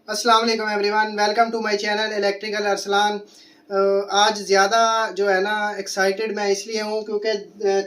अस्सलाम वालेकुम everyone, welcome to my channel electrical Arslan. आज ज़्यादा जो है ना एक्साइटेड मैं इसलिए हूँ क्योंकि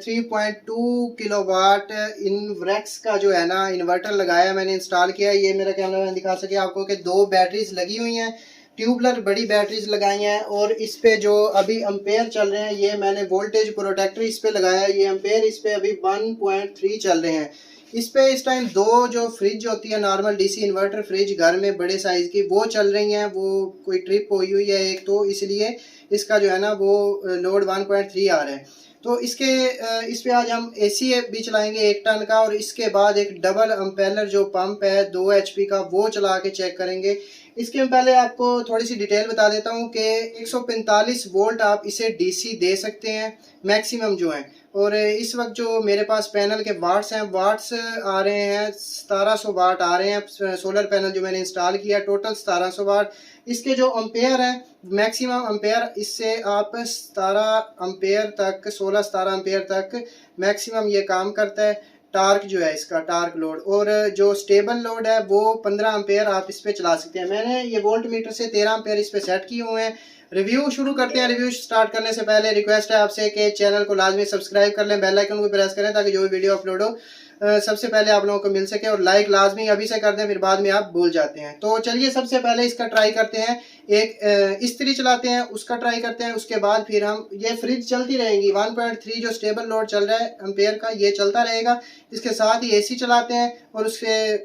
3.2 किलोवाट इनवर्क्स का जो है ना इन्वर्टर लगाया, मैंने इंस्टॉल किया। ये मेरा कैमरा मैन दिखा सके आपको कि 2 बैटरीज लगी हुई हैं, ट्यूबलर बड़ी बैटरीज लगाई हैं। और इस पे जो अभी एम्पेयर चल रहे हैं, ये मैंने वोल्टेज प्रोटेक्टर इस पे लगाया है। ये एम्पेयर इस पे अभी 1.3 चल रहे हैं। इस पे इस टाइम 2 जो फ्रिज होती है नॉर्मल डीसी इन्वर्टर फ्रिज घर में बड़े साइज़ की, वो चल रही हैं। वो कोई ट्रिप हुई है एक, तो इसलिए इसका जो है ना वो लोड 1.3 आ रहा है। तो इस पे आज हम एसी भी चलाएंगे 1 टन का, और इसके बाद एक डबल अम्पेलर जो पंप है 2 HP का, वो चला के चेक करेंगे। इसके पहले आपको थोड़ी सी डिटेल बता देता हूँ कि 145 वोल्ट आप इसे डीसी दे सकते हैं मैक्सिमम जो है। और इस वक्त जो मेरे पास पैनल के वाट्स हैं, वाट्स आ रहे हैं 1700 वाट आ रहे हैं। सोलर पैनल जो मैंने इंस्टॉल किया टोटल 1700 वाट। इसके जो अम्पेयर हैं मैक्सिमम अम्पेयर, इससे आप 17 अम्पेयर तक 16-17 अम्पेयर तक मैक्सिमम ये काम करता है। टार्क जो है इसका टार्क लोड, और जो स्टेबल लोड है वो 15 अम्पेयर आप इस पे चला सकते हैं। मैंने ये वोल्ट मीटर से 13 अम्पेयर इस पे सेट किए हुए हैं। रिव्यू शुरू करते हैं। रिव्यू स्टार्ट करने से पहले रिक्वेस्ट है आपसे कि चैनल को लाजमी सब्सक्राइब कर लें, बेल आइकन को प्रेस करें ताकि जो भी वीडियो अपलोड हो सबसे पहले आप लोगों को मिल सके। और लाइक लाजमी अभी से कर दें, फिर बाद में आप भूल जाते हैं। तो चलिए सबसे पहले इसका ट्राई करते हैं। एक इस्त्री चलाते हैं, उसका ट्राई करते हैं। उसके बाद फिर हम ये फ्रिज चलती रहेंगी। 1.3 जो स्टेबल लोड चल रहा है एम्पेयर का, ये चलता रहेगा। इसके साथ ही एसी चलाते हैं, और उसके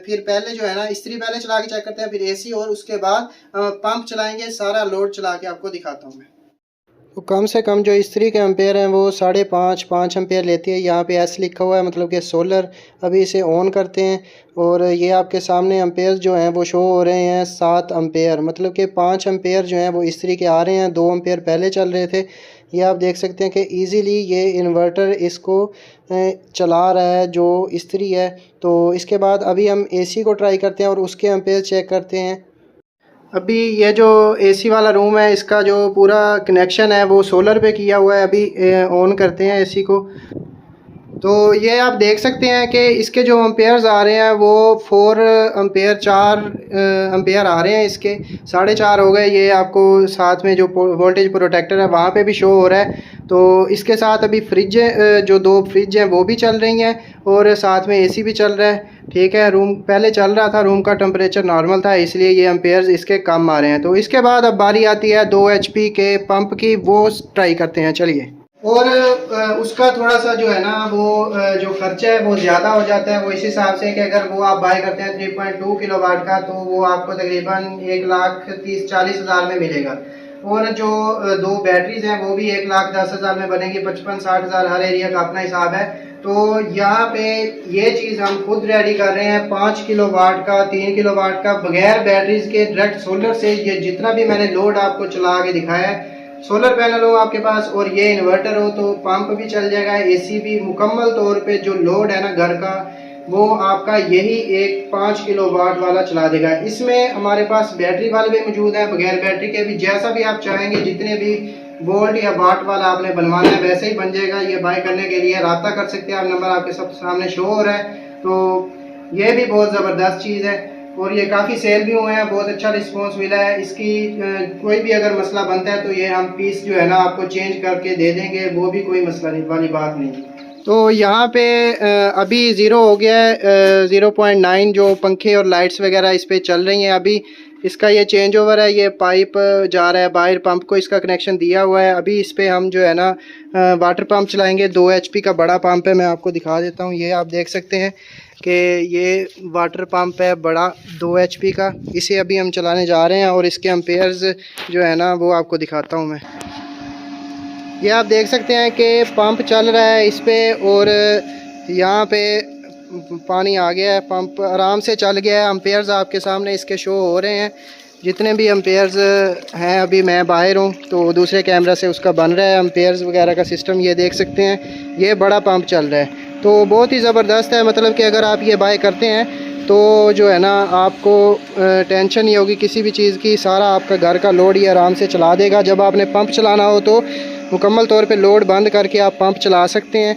फिर पहले जो है ना इस्त्री पहले चला के चेक करते हैं, फिर एसी, और उसके बाद पंप चलाएंगे। सारा लोड चला के आपको दिखाता हूँ मैं। तो कम से कम जो इस्त्री के एम्पेयर हैं वो 5.5 एम्पेयर लेती है। यहाँ पे एस लिखा हुआ है, मतलब कि सोलर। अभी इसे ऑन करते हैं, और ये आपके सामने एम्पेयर जो हैं वो शो हो रहे हैं 7 एम्पेयर, मतलब कि 5 एम्पेयर जो हैं वो इस्त्री के आ रहे हैं। 2 एम्पेयर पहले चल रहे थे। ये आप देख सकते हैं कि इजीली ये इन्वर्टर इसको चला रहा है जो इस्त्री है। तो इसके बाद अभी हम एसी को ट्राई करते हैं और उसके एम्पेयर चेक करते हैं। अभी ये जो एसी वाला रूम है, इसका जो पूरा कनेक्शन है वो सोलर पे किया हुआ है। अभी ऑन करते हैं एसी को। तो ये आप देख सकते हैं कि इसके जो एम्पेयर्स आ रहे हैं वो 4 एम्पेयर 4 एम्पेयर आ रहे हैं। इसके 4.5 हो गए। ये आपको साथ में जो वोल्टेज प्रोटेक्टर है वहाँ पे भी शो हो रहा है। तो इसके साथ अभी फ्रिज जो 2 फ्रिज हैं वो भी चल रही हैं, और साथ में एसी भी चल रहा है। ठीक है, रूम पहले चल रहा था, रूम का टेम्परेचर नॉर्मल था, इसलिए ये एम्पेयर्स इसके कम आ रहे हैं। तो इसके बाद अब बारी आती है 2 HP के पंप की, वो ट्राई करते हैं। चलिए। और उसका थोड़ा सा जो है ना वो जो खर्चा है वो ज़्यादा हो जाता है। वो इस हिसाब से कि अगर वो आप बाय करते हैं 3.2 किलोवाट का, तो वो आपको तकरीबन 1,40,000 में मिलेगा। और जो 2 बैटरीज हैं वो भी 1,10,000 में बनेगी। 55-60,000 हर एरिया का अपना हिसाब है। तो यहाँ पे ये चीज़ हम खुद रेडी कर रहे हैं 5 किलोवाट का, 3 किलोवाट का, बगैर बैटरीज के, डायरेक्ट सोलर से। ये जितना भी मैंने लोड आपको चला के दिखाया है, सोलर पैनल हो आपके पास और ये इन्वर्टर हो तो पंप भी चल जाएगा, एसी भी। मुकम्मल तौर पे जो लोड है ना घर का, वो आपका यही एक 5 किलोवाट वाला चला देगा। इसमें हमारे पास बैटरी वाले भी मौजूद हैं, बगैर बैटरी के भी। जैसा भी आप चाहेंगे, जितने भी वोल्ट या वाट वाला आपने बनवाना है वैसे ही बन जाएगा। ये बाय करने के लिए रब्ता कर सकते हैं आप, नंबर आपके सब सामने शो हो रहा है। तो ये भी बहुत ज़बरदस्त चीज़ है, और ये काफ़ी सेल भी हुए हैं, बहुत अच्छा रिस्पांस मिला है। इसकी कोई भी अगर मसला बनता है तो ये हम पीस जो है ना आपको चेंज करके दे देंगे, वो भी कोई मसला नहीं वाली बात नहीं। तो यहाँ पे अभी 0 हो गया है, 0.9 जो पंखे और लाइट्स वगैरह इस पे चल रही हैं। अभी इसका ये चेंज ओवर है, ये पाइप जा रहा है बाहर, पंप को इसका कनेक्शन दिया हुआ है। अभी इस पे हम जो है ना वाटर पंप चलाएंगे। 2 HP का बड़ा पंप है, मैं आपको दिखा देता हूँ। ये आप देख सकते हैं कि ये वाटर पंप है बड़ा 2 HP का। इसे अभी हम चलाने जा रहे हैं, और इसके एम्पेयर्स जो है ना वो आपको दिखाता हूँ मैं। ये आप देख सकते हैं कि पंप चल रहा है इस पे, और यहाँ पे पानी आ गया है, पंप आराम से चल गया है। एम्पेयर्स आपके सामने इसके शो हो रहे हैं, जितने भी एम्पेयर्स हैं। अभी मैं बाहर हूँ तो दूसरे कैमरा से उसका बन रहा है एम्पेयर्स वगैरह का सिस्टम। ये देख सकते हैं, ये बड़ा पंप चल रहा है। तो बहुत ही ज़बरदस्त है, मतलब कि अगर आप ये बाय करते हैं तो जो है ना आपको टेंशन नहीं होगी किसी भी चीज़ की। सारा आपका घर का लोड ये आराम से चला देगा। जब आपने पंप चलाना हो तो मुकम्मल तौर पे लोड बंद करके आप पंप चला सकते हैं।